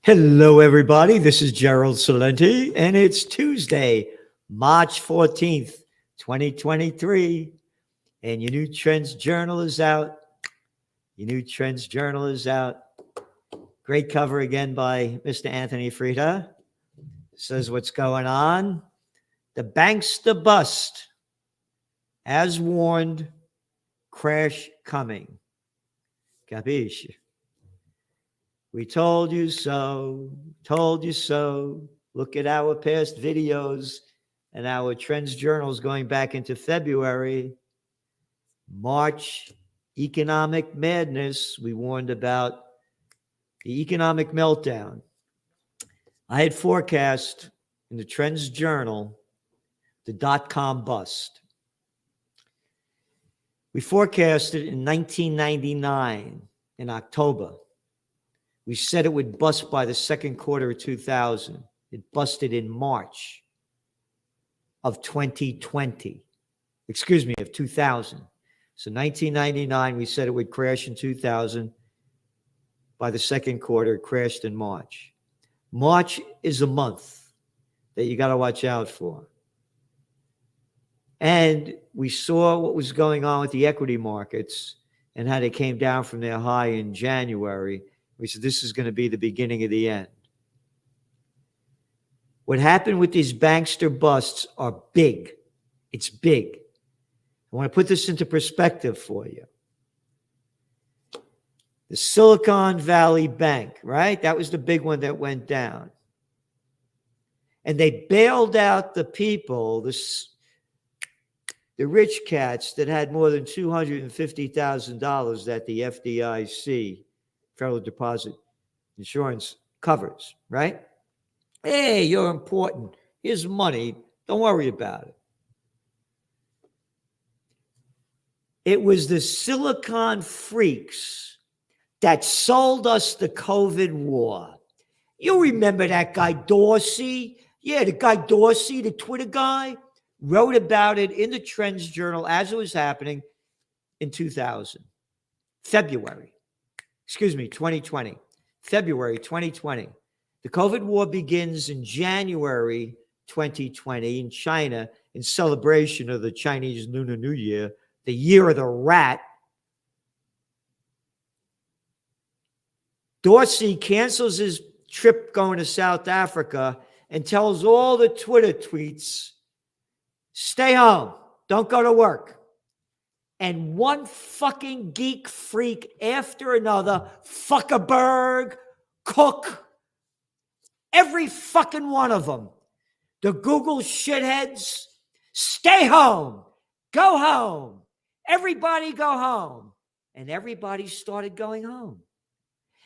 Hello, everybody. This is Gerald Salenti, and it's Tuesday, March 14th, 2023. And your new Trends Journal is out. Your new Trends Journal is out. Great cover again by Mr. Anthony Frida. Says what's going on. The Bankster Bust, as warned, crash coming. Capisce? We told you so, told you so. Look at our past videos and our Trends journals going back into February. March, economic madness. We warned about the economic meltdown. I had forecast in the Trends journal the dot-com bust. We forecasted in 1999 in October. We said it would bust by the second quarter of 2000. It busted in March of 2020. Excuse me, of 2000. So 1999, we said it would crash in 2000. By the second quarter, it crashed in March. March is a month that you got to watch out for. And we saw what was going on with the equity markets and how they came down from their high in January. We said, this is going to be the beginning of the end. What happened with these bankster busts are big. It's big. I want to put this into perspective for you. The Silicon Valley Bank, right? That was the big one that went down. And they bailed out the people, the rich cats that had more than $250,000 that the FDIC, Federal Deposit Insurance, covers, right? Hey, you're important. Here's money. Don't worry about it. It was the Silicon freaks that sold us the COVID war. You remember that guy Dorsey? Yeah, the guy Dorsey, the Twitter guy, wrote about it in the Trends Journal as it was happening in 2000. February. 2020. February 2020. The COVID war begins in January 2020 in China in celebration of the Chinese Lunar New Year, the year of the rat. Dorsey cancels his trip going to South Africa and tells all the Twitter tweets, stay home, don't go to work. And one fucking geek freak after another, Zuckerberg, Cook, every fucking one of them, the Google shitheads, stay home, go home, everybody go home. And everybody started going home.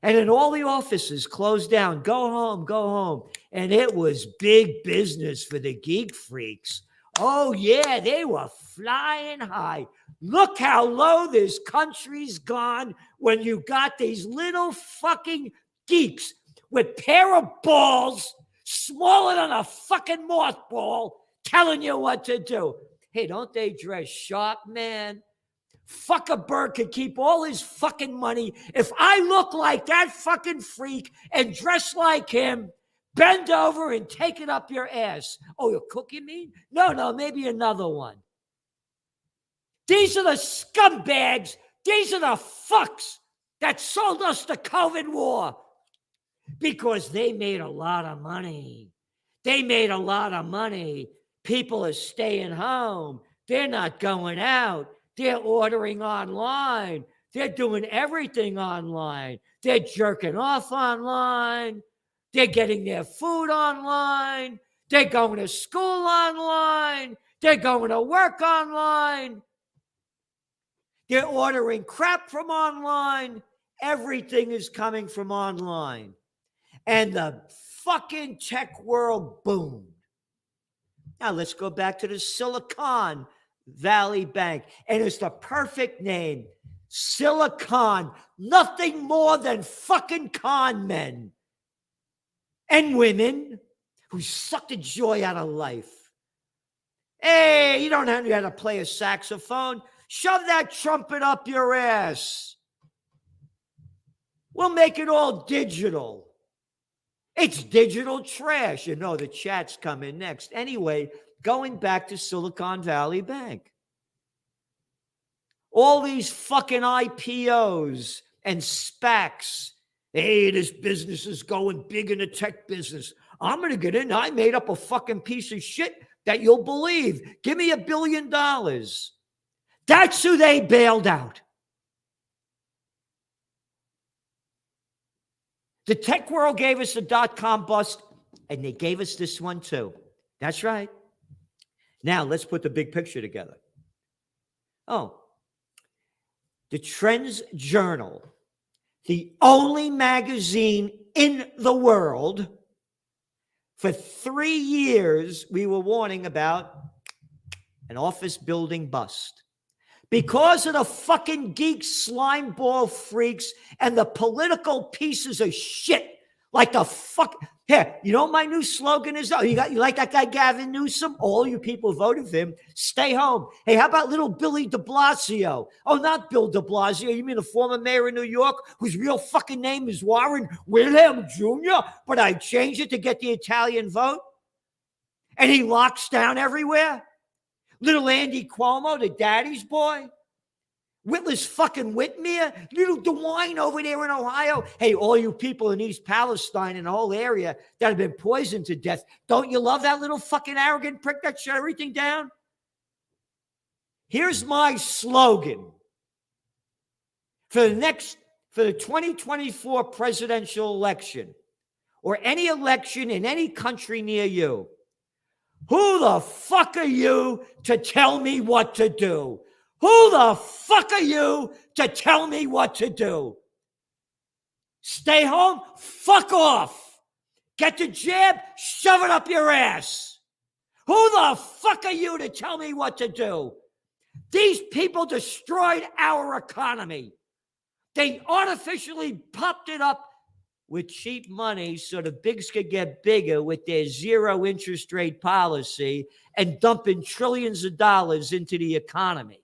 And then all the offices closed down, go home, go home. And it was big business for the geek freaks. Oh, yeah, they were flying high. Look how low this country's gone when you got these little fucking geeks with pair of balls smaller than a fucking mothball telling you what to do. Hey, don't they dress sharp, man? Zuckerberg could keep all his fucking money. If I look like that fucking freak and dress like him, bend over and take it up your ass. Oh, your Cook, you mean? No, maybe another one. These are the scumbags. These are the fucks that sold us the COVID war because they made a lot of money. They made a lot of money. People are staying home. They're not going out. They're ordering online. They're doing everything online. They're jerking off online. They're getting their food online. They're going to school online. They're going to work online. They're ordering crap from online. Everything is coming from online. And the fucking tech world boomed. Now let's go back to the Silicon Valley Bank. And it's the perfect name. Silicon. Nothing more than fucking con men. And women who suck the joy out of life. Hey, you don't know how to play a saxophone. Shove that trumpet up your ass. We'll make it all digital. It's digital trash. You know, the chat's coming next. Anyway, going back to Silicon Valley Bank. All these fucking IPOs and SPACs. Hey, this business is going big in the tech business. I'm going to get in. I made up a fucking piece of shit that you'll believe. Give me $1 billion. That's who they bailed out. The tech world gave us the dot-com bust, and they gave us this one too. That's right. Now, let's put the big picture together. Oh, the Trends Journal, the only magazine in the world, for 3 years, we were warning about an office building bust. Because of the fucking geek slime ball freaks and the political pieces of shit like the fuck. Here, you know what my new slogan is? Oh, you like that guy Gavin Newsom? All you people voted for him. Stay home. Hey, how about little Billy de Blasio? Oh, not Bill de Blasio. You mean the former mayor of New York whose real fucking name is Warren Wilhelm Jr.? But I changed it to get the Italian vote. And he locks down everywhere. Little Andy Cuomo, the daddy's boy. Witless fucking Whitmer. Little DeWine over there in Ohio. Hey, all you people in East Palestine and the whole area that have been poisoned to death. Don't you love that little fucking arrogant prick that shut everything down? Here's my slogan. For the 2024 presidential election, or any election in any country near you, who the fuck are you to tell me what to do? Who the fuck are you to tell me what to do? Stay home? Fuck off. Get the jab? Shove it up your ass. Who the fuck are you to tell me what to do? These people destroyed our economy. They artificially popped it up with cheap money so the bigs could get bigger with their zero interest rate policy and dumping trillions of dollars into the economy.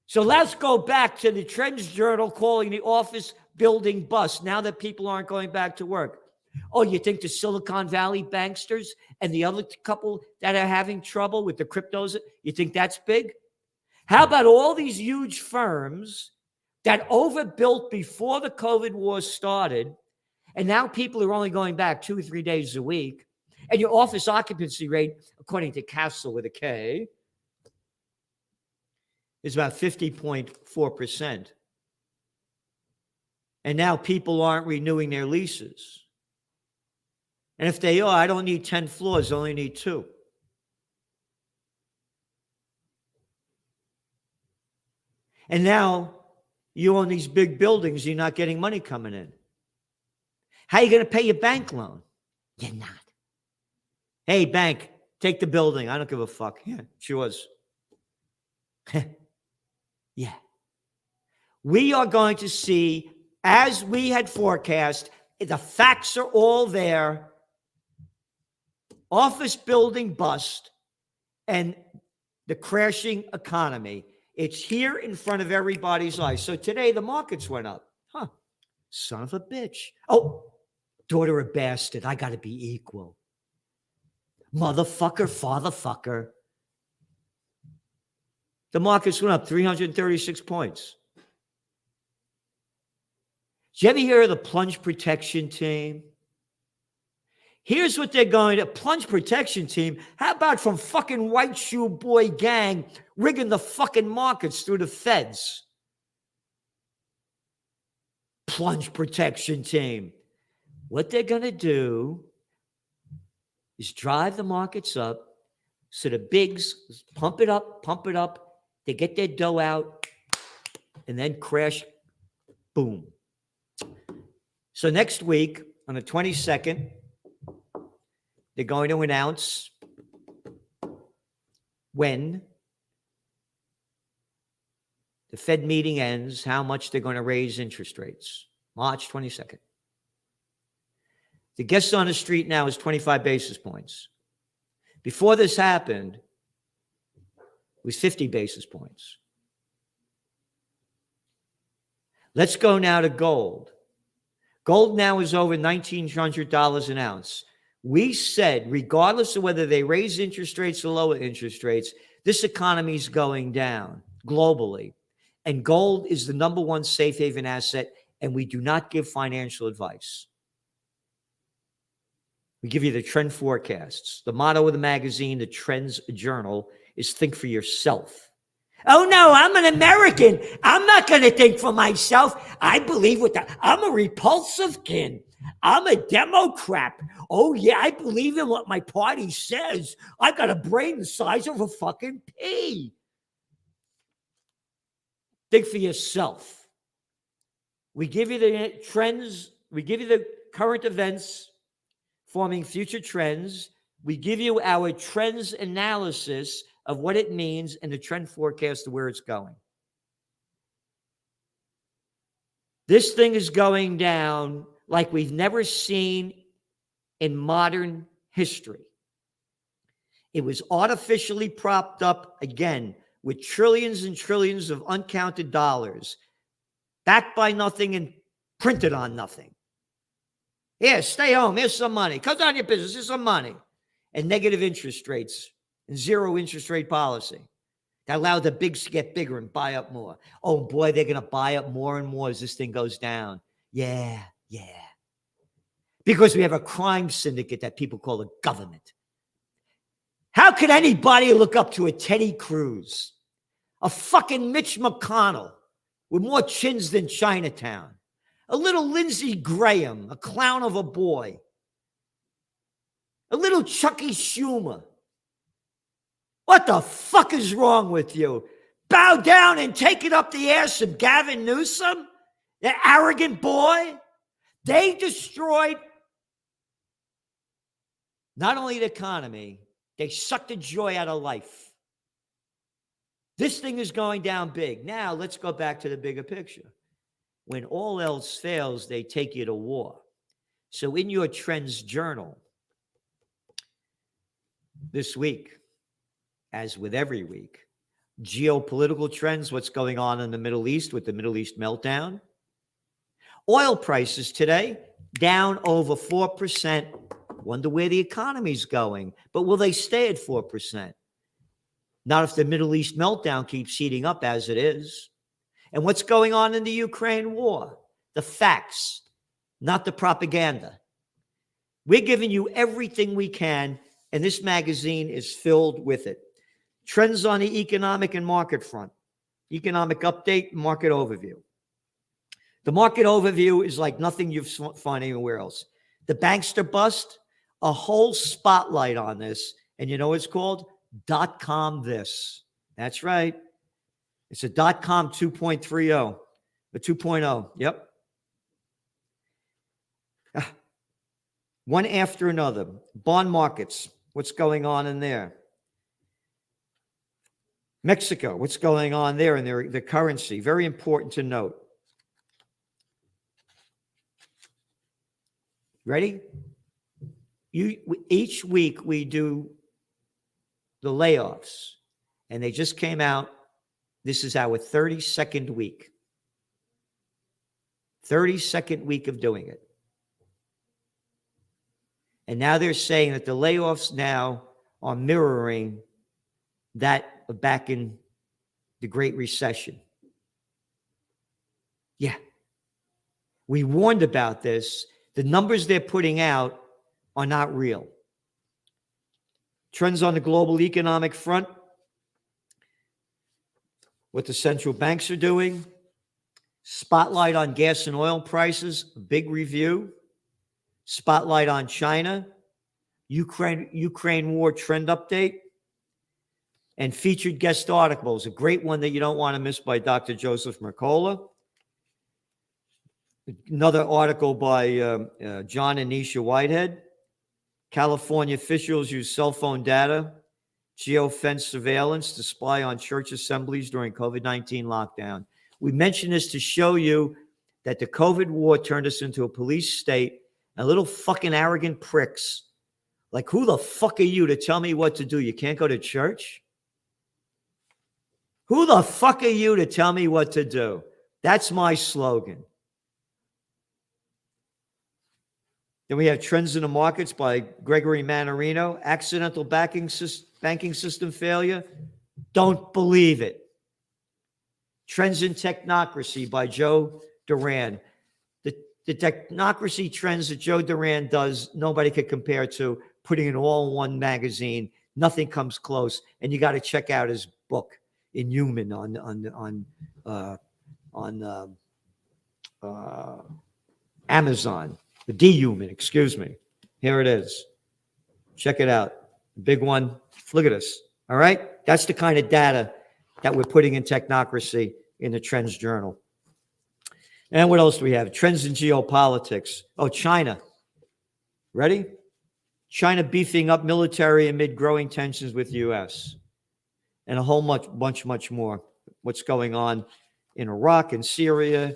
So let's go back to the Trends Journal calling the office building bust now that people aren't going back to work. Oh, you think the Silicon Valley banksters and the other couple that are having trouble with the cryptos, you think that's big? How about all these huge firms that overbuilt before the COVID war started, and now people are only going back 2 or 3 days a week, and your office occupancy rate, according to Castle with a K, is about 50.4%. And now people aren't renewing their leases. And if they are, I don't need 10 floors, I only need 2. And now you own these big buildings, you're not getting money coming in. How are you going to pay your bank loan? You're not. Hey, bank, take the building. I don't give a fuck. Yeah, she was. Yeah. We are going to see, as we had forecast, the facts are all there. Office building bust and the crashing economy. It's here in front of everybody's eyes. So today the markets went up. Huh. Son of a bitch. Oh, daughter of bastard. I got to be equal. Motherfucker, fatherfucker. The markets went up 336 points. Did you ever hear of the plunge protection team? Here's what they're going to, plunge protection team. How about from fucking white shoe boy gang rigging the fucking markets through the feds? Plunge protection team. What they're going to do is drive the markets up so the bigs pump it up. They get their dough out and then crash. Boom. So next week on the 22nd, they're going to announce when the Fed meeting ends, how much they're going to raise interest rates. March 22nd. The guess on the street now is 25 basis points. Before this happened, it was 50 basis points. Let's go now to gold. Gold now is over $1,900 an ounce. We said, regardless of whether they raise interest rates or lower interest rates, this economy is going down globally. And gold is the number one safe haven asset, and we do not give financial advice. We give you the trend forecasts. The motto of the magazine, the Trends Journal, is think for yourself. Oh, no, I'm an American. I'm not going to think for myself. I believe I'm a repulsive kid. I'm a Democrat. Oh, yeah, I believe in what my party says. I've got a brain the size of a fucking pea. Think for yourself. We give you the trends. We give you the current events forming future trends. We give you our trends analysis of what it means and the trend forecast of where it's going. This thing is going down like we've never seen in modern history. It was artificially propped up again with trillions and trillions of uncounted dollars, backed by nothing and printed on nothing. Here, stay home. Here's some money. Cut down your business. Here's some money. And negative interest rates and zero interest rate policy that allowed the bigs to get bigger and buy up more. Oh, boy, they're going to buy up more and more as this thing goes down. Yeah. Because we have a crime syndicate that people call the government. How could anybody look up to a Teddy Cruz, a fucking Mitch McConnell with more chins than Chinatown, a little Lindsey Graham, a clown of a boy, a little Chucky Schumer? What the fuck is wrong with you? Bow down and take it up the ass of Gavin Newsom, the arrogant boy. They destroyed not only the economy, they sucked the joy out of life. This thing is going down big. Now, let's go back to the bigger picture. When all else fails, they take you to war. So in your Trends Journal this week, as with every week, geopolitical trends, what's going on in the Middle East with the Middle East meltdown. Oil prices today down over 4%. Wonder where the economy's going. But will they stay at 4%? Not if the Middle East meltdown keeps heating up as it is. And what's going on in the Ukraine war? The facts, not the propaganda. We're giving you everything we can, and this magazine is filled with it. Trends on the economic and market front. Economic update, market overview. The market overview is like nothing you've found anywhere else. The Bankster Bust, a whole spotlight on this. And you know what it's called? .com this. That's right. It's a .com 2.30. The 2.0. Yep. One after another. Bond markets. What's going on in there? Mexico. What's going on there in their currency? Very important to note. Ready? Each week we do the layoffs, and they just came out. This is our 32nd week. 32nd week of doing it. And now they're saying that the layoffs now are mirroring that back in the Great Recession. Yeah. We warned about this. The numbers they're putting out are not real. Trends on the global economic front. What the central banks are doing. Spotlight on gas and oil prices. Big review. Spotlight on China. Ukraine war trend update. And featured guest articles. A great one that you don't want to miss by Dr. Joseph Mercola. Another article by John and Nisha Whitehead. California officials use cell phone data, geofence surveillance to spy on church assemblies during COVID-19 lockdown. We mention this to show you that the COVID war turned us into a police state and little fucking arrogant pricks. Like, who the fuck are you to tell me what to do? You can't go to church? Who the fuck are you to tell me what to do? That's my slogan. Then we have Trends in the Markets by Gregory Mannarino. Accidental banking system failure. Don't believe it. Trends in Technocracy by Joe Duran. The technocracy trends that Joe Duran does, nobody could compare to putting it all in one magazine. Nothing comes close. And you got to check out his book, Inhuman, on Amazon. The Dehuman, excuse me. Here it is. Check it out. Big one. Look at this. All right? That's the kind of data that we're putting in Technocracy in the Trends Journal. And what else do we have? Trends in Geopolitics. Oh, China. Ready? China beefing up military amid growing tensions with U.S. And a whole much more. What's going on in Iraq and Syria,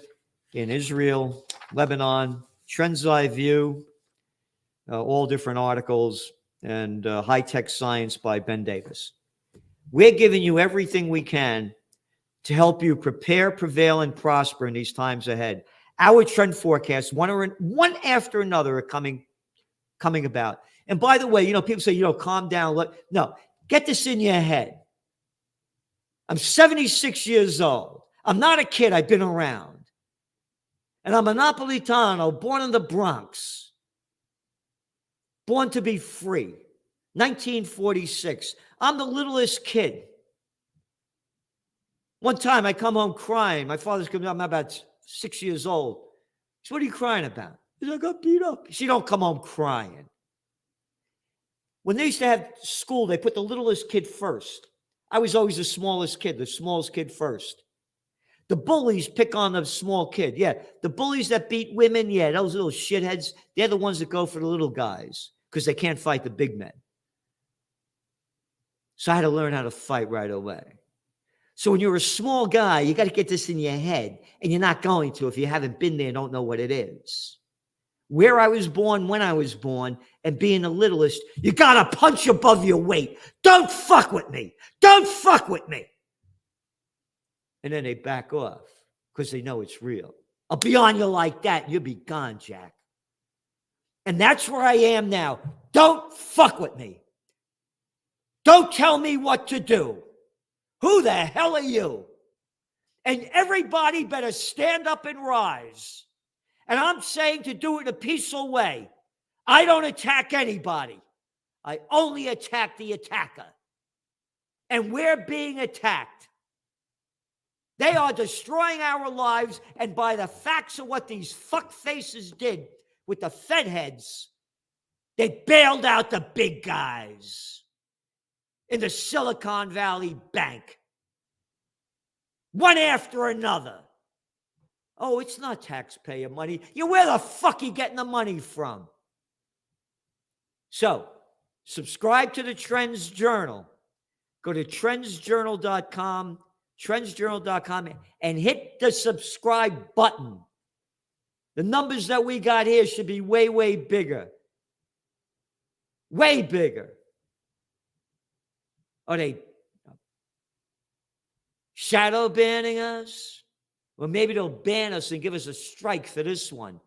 in Israel, Lebanon. Trends I View. All different articles. And High-Tech Science by Ben Davis. We're giving you everything we can to help you prepare, prevail, and prosper in these times ahead. Our trend forecasts, one after another, are coming about. And by the way, people say, calm down. No, get this in your head. I'm 76 years old. I'm not a kid. I've been around. And I'm a Napolitano, born in the Bronx. Born to be free. 1946. I'm the littlest kid. One time I come home crying. My father's coming up. I'm about 6 years old. He said, what are you crying about? He said, I got beat up. She don't come home crying. When they used to have school, they put the littlest kid first. I was always the smallest kid first. The bullies pick on the small kid. Yeah, the bullies that beat women, yeah, those little shitheads, they're the ones that go for the little guys because they can't fight the big men. So I had to learn how to fight right away. So when you're a small guy, you got to get this in your head, and you're not going to if you haven't been there and don't know what it is. Where I was born, when I was born, and being the littlest, you got to punch above your weight. Don't fuck with me. Don't fuck with me. And then they back off because they know it's real. I'll be on you like that, and you'll be gone, Jack. And that's where I am now. Don't fuck with me. Don't tell me what to do. Who the hell are you? And everybody better stand up and rise. And I'm saying to do it in a peaceful way. I don't attack anybody. I only attack the attacker. And we're being attacked. They are destroying our lives, and by the facts of what these fuckfaces did with the Fed heads, they bailed out the big guys in the Silicon Valley Bank. One after another. Oh, it's not taxpayer money. Where the fuck are you getting the money from? So, subscribe to the Trends Journal. Go to trendsjournal.com, trendsjournal.com, and hit the subscribe button. The numbers that we got here should be way, way bigger. Way bigger. Are they shadow banning us? Or maybe they'll ban us and give us a strike for this one.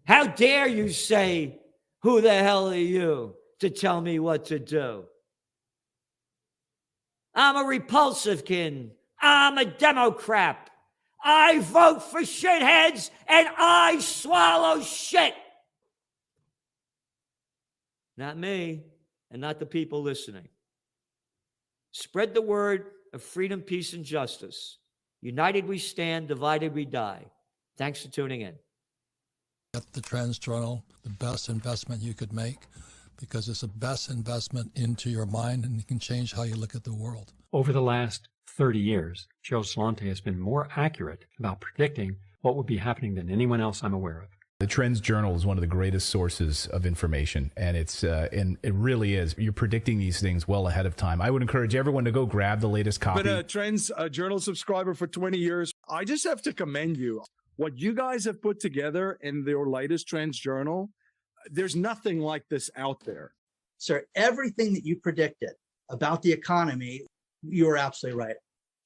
How dare you say, who the hell are you to tell me what to do? I'm a Republican. I'm a Democrat. I vote for shitheads and I swallow shit. Not me and not the people listening. Spread the word of freedom, peace, and justice. United we stand, divided we die. Thanks for tuning in. Get the Trends Journal, the best investment you could make, because it's the best investment into your mind, and it can change how you look at the world. Over the last 30 years, Joe Salante has been more accurate about predicting what would be happening than anyone else I'm aware of. The Trends Journal is one of the greatest sources of information, and and it really is. You're predicting these things well ahead of time. I would encourage everyone to go grab the latest copy. Been a Trends Journal subscriber for 20 years. I just have to commend you. What you guys have put together in your latest Trends Journal, there's nothing like this out there. Sir, everything that you predicted about the economy, you were absolutely right.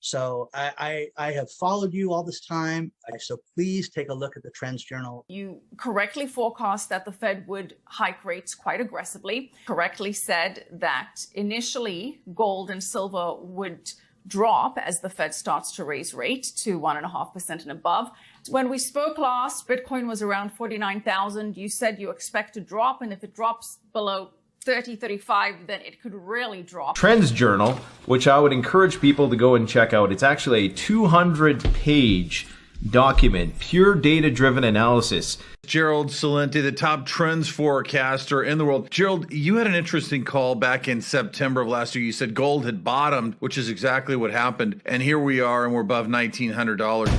So I have followed you all this time. So please take a look at the Trends Journal. You correctly forecast that the Fed would hike rates quite aggressively, correctly said that initially gold and silver would drop as the Fed starts to raise rate to 1.5% and above. When we spoke last, Bitcoin was around 49,000. You said you expect to drop, and if it drops below 30, 35, then it could really drop. Trends Journal, which I would encourage people to go and check out. It's actually a 200-page document, pure data-driven analysis. Gerald Celente, the top trends forecaster in the world. Gerald, you had an interesting call back in September of last year. You said gold had bottomed, which is exactly what happened. And here we are, and we're above $1,900.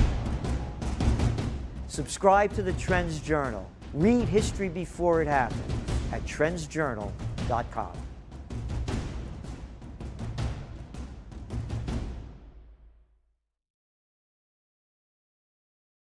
Subscribe to the Trends Journal. Read history before it happened at trendsjournal.com.